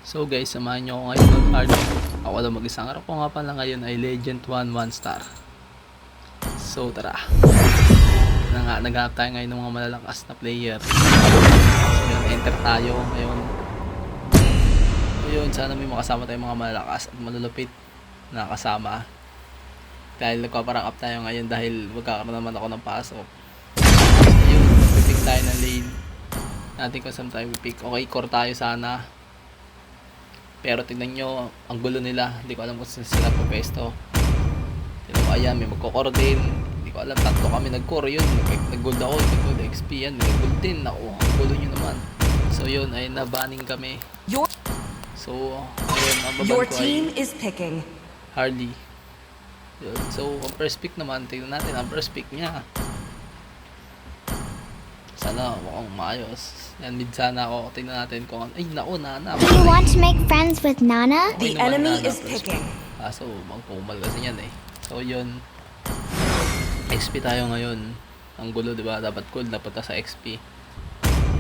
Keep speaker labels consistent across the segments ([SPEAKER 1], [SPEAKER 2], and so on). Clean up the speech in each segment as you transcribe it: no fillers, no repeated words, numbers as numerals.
[SPEAKER 1] So guys, samahan nyo ako ngayon mag-hard. Ako lang mag-isang araw ko nga pala ngayon ay Legend 1 1 star. So tara. Naghahanap tayo ngayon ng mga malalakas na player. So yun, enter tayo ngayon. Ayun, sana may makasama tayong mga malalakas at malulupit na kasama. Dahil nagpaparang up tayo ngayon dahil magkakaroon naman ako ng pasok. Ayun, pipick tayo ng lane. Natin kung saan tayo pipick. Okay, core tayo sana. Pero tignan nyo, ang gulo nila. Hindi ko alam kung saan sila po pesto. Pero ayan, may magkukore din. Hindi ko alam, tatlo kami nag-core yun. Nag-gold ako, nag-gold XP yan. Nag-gold din. Naku, ang gulo nyo naman. So yun, ay nabanning kami. So, ayun, ang baban ko ay Hardy. Yun. So, ang first pick naman, tignan natin ang first pick niya. Sana mukhang maayos. Yan, mid sana ako. Tingnan natin kung ay, naku, Nana.
[SPEAKER 2] Do you want to make friends with Nana?
[SPEAKER 1] Okay,
[SPEAKER 3] The enemy is picking.
[SPEAKER 1] Kaso, magpumal kasi yan eh. So, yun. XP tayo ngayon. Ang gulo, diba? Dapat cool, napunta sa XP.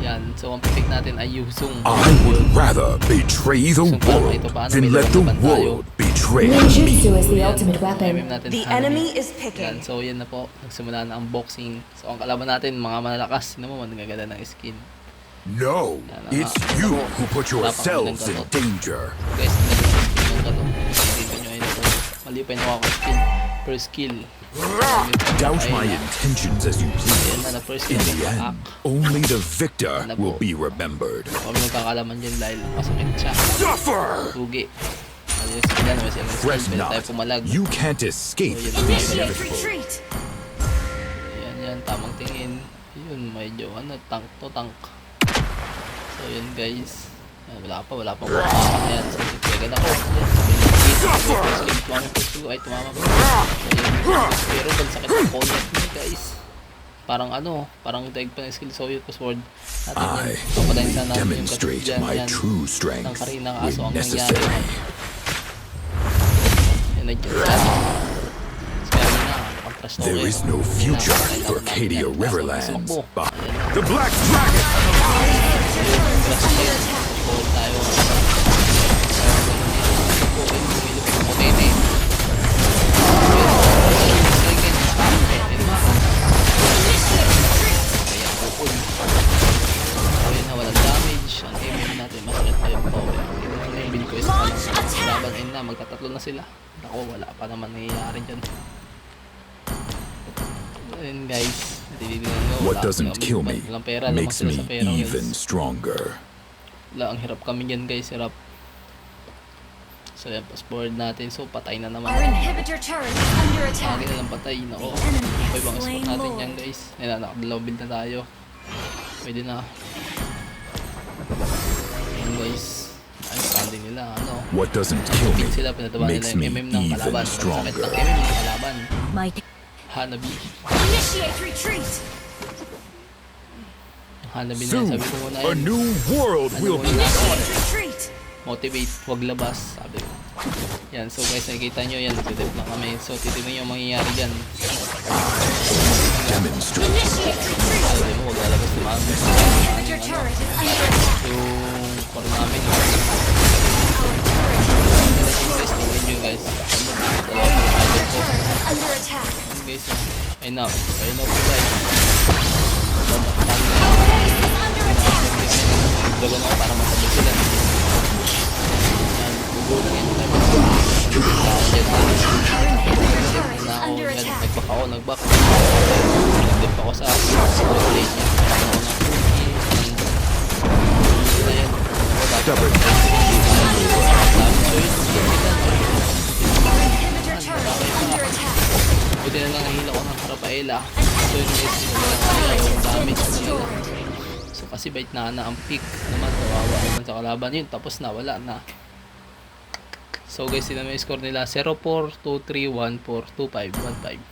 [SPEAKER 1] Yan. So, ang pick natin ay Yusung.
[SPEAKER 4] I would rather betray the world than let the world betray me.
[SPEAKER 2] Ninjutsu is the ultimate weapon.
[SPEAKER 3] The enemy is picking.
[SPEAKER 1] Yan. So, yan na po. Nagsimula na ang boxing. So, ang kalaban natin, mga malalakas. Sino mo, nagaganda ng skin.
[SPEAKER 4] No, it's you who put yourselves in danger.
[SPEAKER 1] Guys, nagaganda ng dito nyo ayun ito. Mali pa yung ako skill. Per skill.
[SPEAKER 4] Doubt my intentions as you please. In the end, only the victor will be remembered.
[SPEAKER 1] Kami magkakalaman dyan dahil masakit siya.
[SPEAKER 4] Suffer!
[SPEAKER 1] Tugi.
[SPEAKER 4] Fresnel, you can't escape the inevitable.
[SPEAKER 1] Yan, tamang tingin. Yun, medyo tank to tank. So yun guys. Wala pa ayan, so titigan ako. Ay, tumama pa. Pero sakit ang opponent niya guys. Parang tag pa ng skill. So yun, sword natin yan.
[SPEAKER 4] I demonstrate my true strength when necessary. There is no future for Cadia Riverlands. The Black Dragon!
[SPEAKER 1] Magtatatlo na sila. Ako, wala pa naman nangyayari dyan. Ayun guys,
[SPEAKER 4] what doesn't kill me makes me even stronger.
[SPEAKER 1] Wala, ang hirap kami dyan guys, hirap. So yan, passport natin. So patay na naman.
[SPEAKER 2] Our inhibitor turret is under attack.
[SPEAKER 1] Lagi na lang patay. Nako, may bang spot natin dyan guys. Ayan, nakadalawang build na tayo. Pwede na. Ayan guys, ay standing nila.
[SPEAKER 4] What doesn't kill me makes me even stronger.
[SPEAKER 1] Hanabi.
[SPEAKER 2] Initiate retreat.
[SPEAKER 1] Hanabi na,
[SPEAKER 4] Soon,
[SPEAKER 1] sabi ko muna
[SPEAKER 4] a new world will be
[SPEAKER 2] Retreat.
[SPEAKER 1] motivate, huwag labas, sabi ko. Yan, so guys, nakikita nyo yan, nagtitip lang kami. So titignan nyo yung mangyayari dyan.
[SPEAKER 4] demonstrate.
[SPEAKER 1] Sabi mo, huwag lalabas na mga
[SPEAKER 2] Inhibitor turret is under attack.
[SPEAKER 1] yung core namin. Guys, tingnan nyo guys.
[SPEAKER 2] Under attack.
[SPEAKER 1] Guys, ayun na po guys. Gagawin ako para masabot sila. Yan, gugulo lang yan. Nag-back ako, nag-back. Nag-dip ako sa plate niya. Ayan.
[SPEAKER 4] Stubborn.
[SPEAKER 1] Buti na lang nahila ko ng Rafaela. So yun guys, wala yung damage nila. So kasi bait na ang pick naman, kawawa naman sa kalaban yun, tapos na, wala na. So guys, sila may score nila 0-4, 2-3, 1-4, 2-5, 1-5.